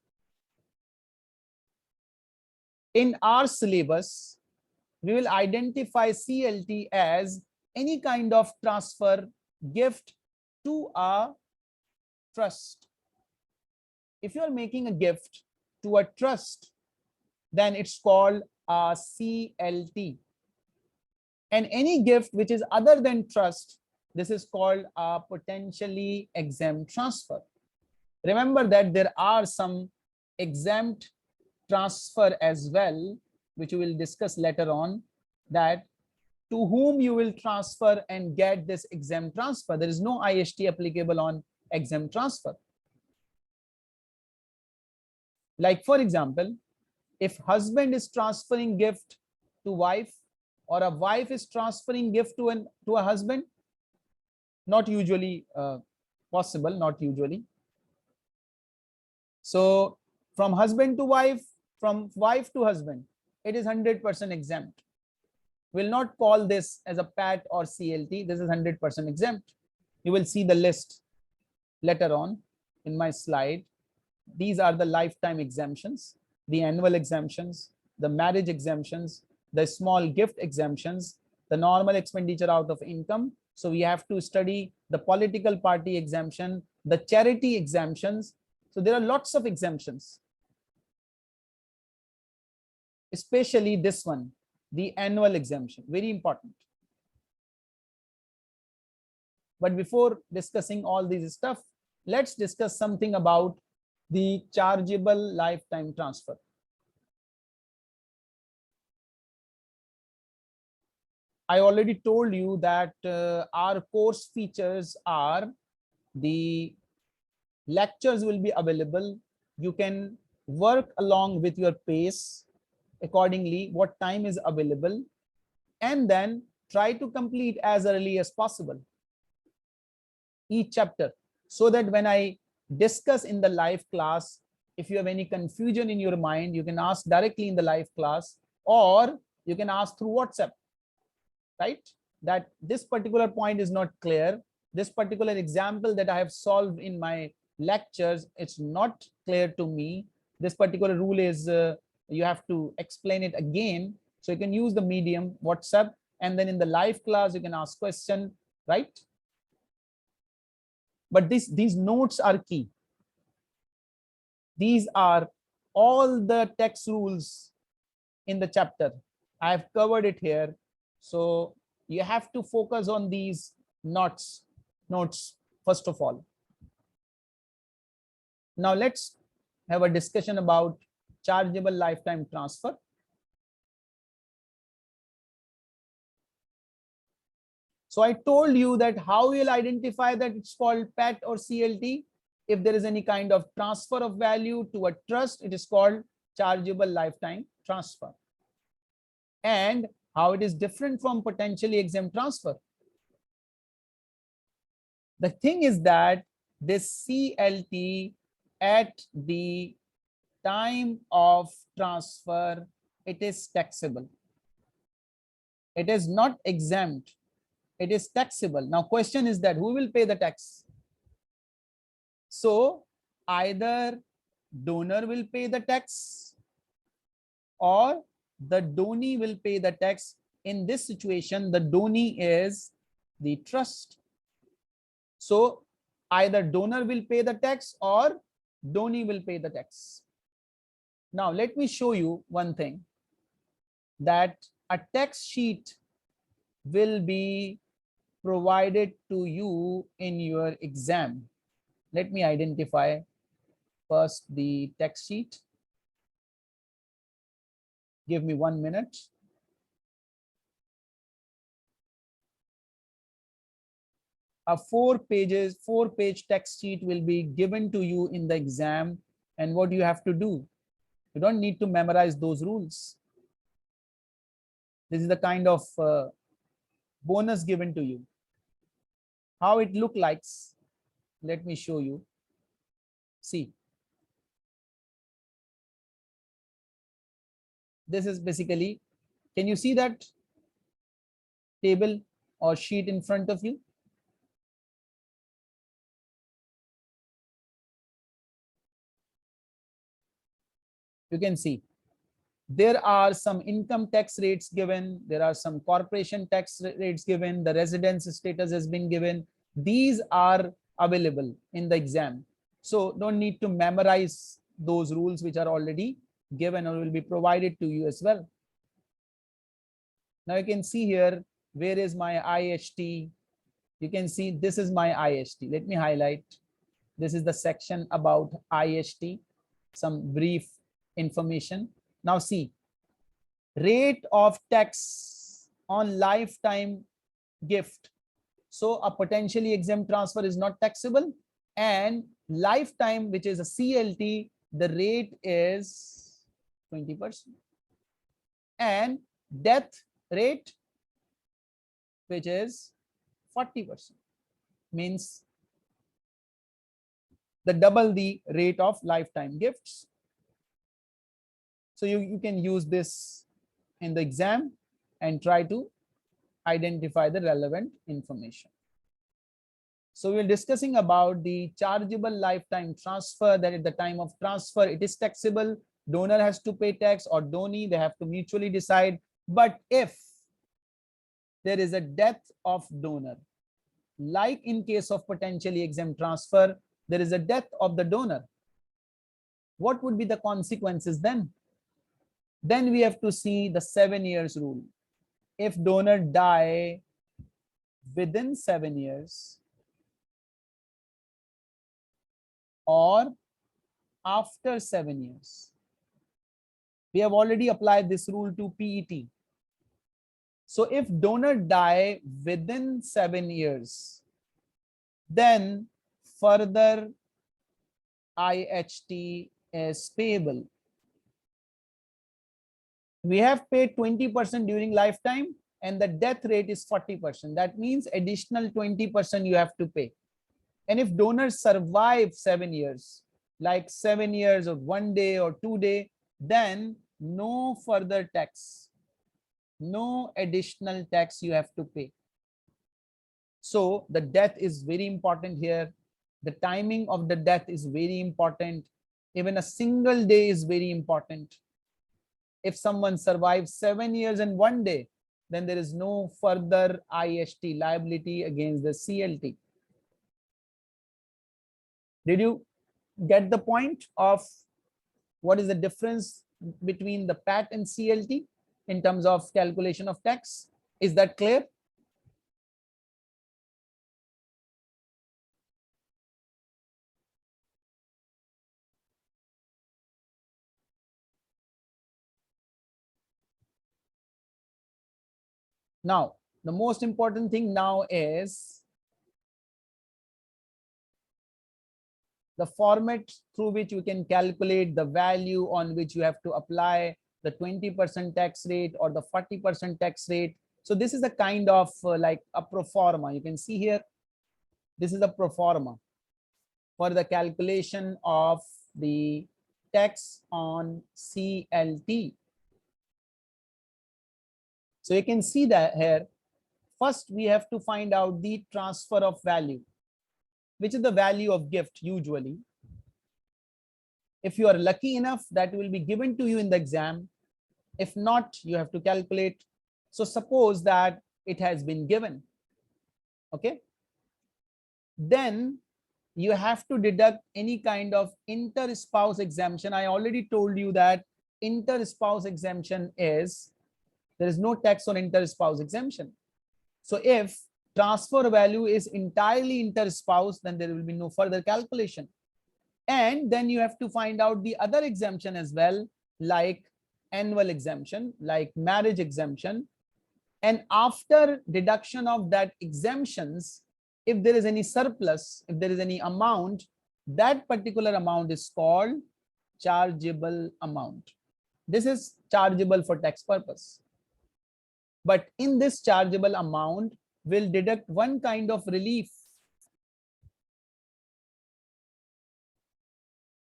In our syllabus, we will identify CLT as any kind of transfer gift to a trust. If you are making a gift to a trust, then it's called a CLT. And any gift which is other than trust, this is called a potentially exempt transfer. Remember that there are some exempt transfer as well, which we will discuss later on, that to whom you will transfer and get this exempt transfer. There is no IST applicable on exempt transfer. Like for example, if husband is transferring gift to wife, or a wife is transferring gift to a husband, not usually possible, not usually. So from husband to wife, from wife to husband, it is 100% exempt. We'll not call this as a PAT or CLT. This is 100% exempt. You will see the list later on in my slide. These are the lifetime exemptions, the annual exemptions, the marriage exemptions, the small gift exemptions, the normal expenditure out of income. So we have to study the political party exemption, the charity exemptions. So there are lots of exemptions, especially this one, the annual exemption, very important. But before discussing all these stuff, let's discuss something about the chargeable lifetime transfer. I already told you that our course features are the lectures will be available. You can work along with your pace accordingly, what time is available, and then try to complete as early as possible each chapter, so that when I discuss in the live class, if you have any confusion in your mind, you can ask directly in the live class, or you can ask through WhatsApp, right? That this particular point is not clear. This particular example that I have solved in my lectures, it's not clear to me. This particular rule is you have to explain it again. So you can use the medium WhatsApp, and then in the live class, you can ask question, right? But these notes are key. These are all the text rules in the chapter. I have covered it here. So you have to focus on these notes first of all. Now let's have a discussion about chargeable lifetime transfer. So I told you that how you'll identify that it's called PAT or CLT. If there is any kind of transfer of value to a trust, it is called chargeable lifetime transfer. And how it is different from potentially exempt transfer. The thing is that this CLT at the time of transfer, it is taxable. It is not exempt. It is taxable. Now, question is that who will pay the tax? So either donor will pay the tax or the donee will pay the tax. In this situation, the donee is the trust. So either donor will pay the tax or donee will pay the tax. Now, let me show you one thing, that a tax sheet will be provided to you in your exam. Let me identify first the text sheet. Give me 1 minute. A 4-page text sheet will be given to you in the exam, and what you have to do, you don't need to memorize those rules. This is the kind of bonus given to you. How it look like, let me show you. See, this is basically, can you see that table or sheet in front of you? You can see there are some income tax rates given, there are some corporation tax rates given, the residence status has been given. These are available in the exam. So don't need to memorize those rules which are already given or will be provided to you as well. Now you can see here, where is my IST? You can see this is my IST. Let me highlight. This is the section about IST, some brief information. Now see, rate of tax on lifetime gift. So a potentially exempt transfer is not taxable, and lifetime, which is a CLT, the rate is 20%. And death rate, which is 40%, means the double the rate of lifetime gifts. So you can use this in the exam and try to identify the relevant information. So we're discussing about the chargeable lifetime transfer, that at the time of transfer, it is taxable. Donor has to pay tax, or donee, they have to mutually decide. But if there is a death of donor, like in case of potentially exempt transfer, there is a death of the donor, what would be the consequences then? Then we have to see the 7 years rule. If donor die within 7 years or after 7 years, we have already applied this rule to PET. So if donor die within 7 years, then further IHT is payable. We have paid 20% during lifetime and the death rate is 40%. That means additional 20% you have to pay. And if donors survive 7 years, like 7 years or 1 day or 2 days, then no further tax, no additional tax you have to pay. So the death is very important here. The timing of the death is very important. Even a single day is very important. If someone survives 7 years and 1 day, then there is no further IST liability against the CLT. Did you get the point of what is the difference between the PAT and CLT in terms of calculation of tax? Is that clear? Now, the most important thing now is the format through which you can calculate the value on which you have to apply the 20% tax rate or the 40% tax rate. So this is a kind of like a pro forma. You can see here, this is a pro forma for the calculation of the tax on CLT. So you can see that here, first we have to find out the transfer of value, which is the value of gift usually. If you are lucky enough, that will be given to you in the exam. If not, you have to calculate. So suppose that it has been given. Okay. Then you have to deduct any kind of inter-spouse exemption. I already told you that inter-spouse exemption is, there is no tax on inter-spouse exemption. So if transfer value is entirely inter-spouse, then there will be no further calculation. And then you have to find out the other exemption as well, like annual exemption, like marriage exemption. And after deduction of that exemptions, if there is any surplus, if there is any amount, that particular amount is called chargeable amount. This is chargeable for tax purpose. But in this chargeable amount, we'll deduct one kind of relief.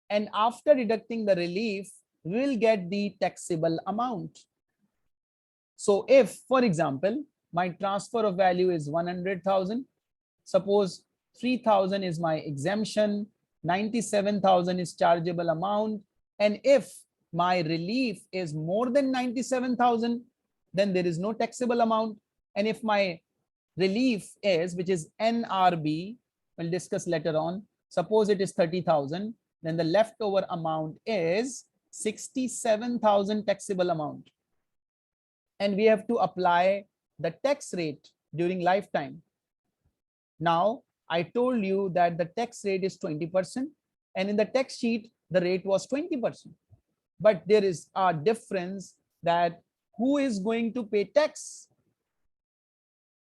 And after deducting the relief, we'll get the taxable amount. So if, for example, My transfer of value is 100,000. Suppose 3,000 is my exemption, 97,000 is chargeable amount. And if my relief is more than 97,000, then there is no taxable amount. And if my relief is, which is NRB, we'll discuss later on, suppose it is 30,000, then the leftover amount is 67,000 taxable amount. And we have to apply the tax rate during lifetime. Now, I told you that the tax rate is 20%, and in the tax sheet, the rate was 20%. But there is a difference that who is going to pay tax?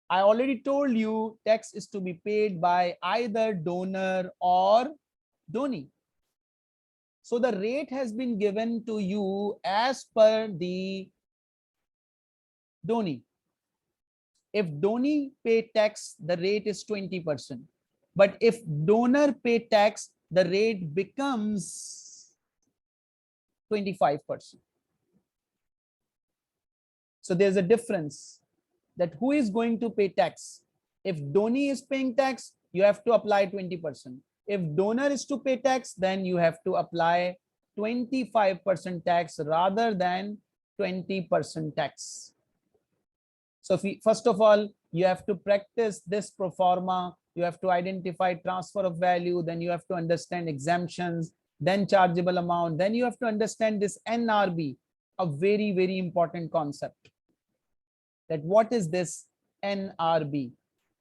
I already told you tax is to be paid by either donor or donee. So the rate has been given to you as per the donee. If donee pay tax, the rate is 20%. But if donor pay tax, the rate becomes 25%. So there's a difference that who is going to pay tax. If donee is paying tax, you have to apply 20%. If donor is to pay tax, then you have to apply 25% tax rather than 20% tax. So first of all, you have to practice this pro forma. You have to identify transfer of value. Then you have to understand exemptions, then chargeable amount. Then you have to understand this NRB, a very, very important concept. That what is this NRB?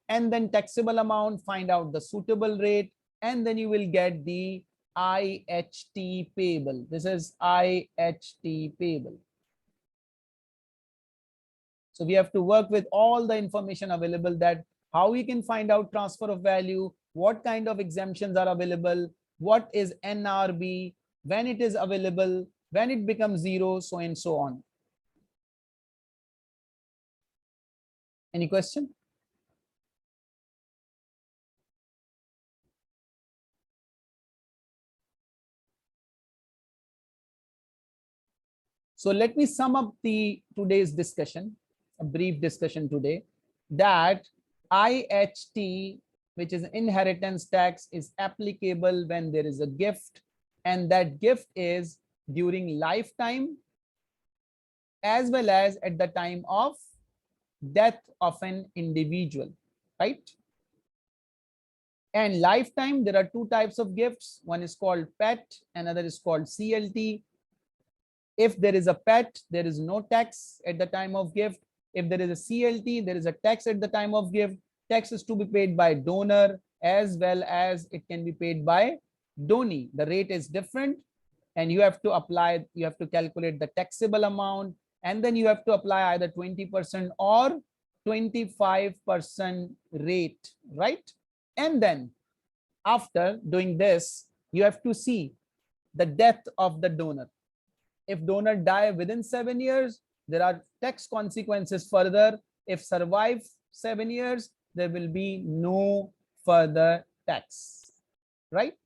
And then taxable amount, find out the suitable rate, and then you will get the IHT payable. This is IHT payable. So we have to work with all the information available, that how we can find out transfer of value, what kind of exemptions are available, what is NRB, when it is available, when it becomes zero, so and so on. Any question? So let me sum up today's discussion, a brief discussion today, that IHT, which is inheritance tax, is applicable when there is a gift, and that gift is during lifetime as well as at the time of death of an individual, right? And lifetime, there are two types of gifts. One is called PET, another is called CLT. If there is a PET, there is no tax at the time of gift. If there is a CLT, there is a tax at the time of gift. Tax is to be paid by donor as well as it can be paid by donee. The rate is different, and you have to apply, you have to calculate the taxable amount, and then you have to apply either 20% or 25% rate, right? And then after doing this, you have to see the death of the donor. If donor die within 7 years, there are tax consequences further. If survive 7 years, there will be no further tax, right?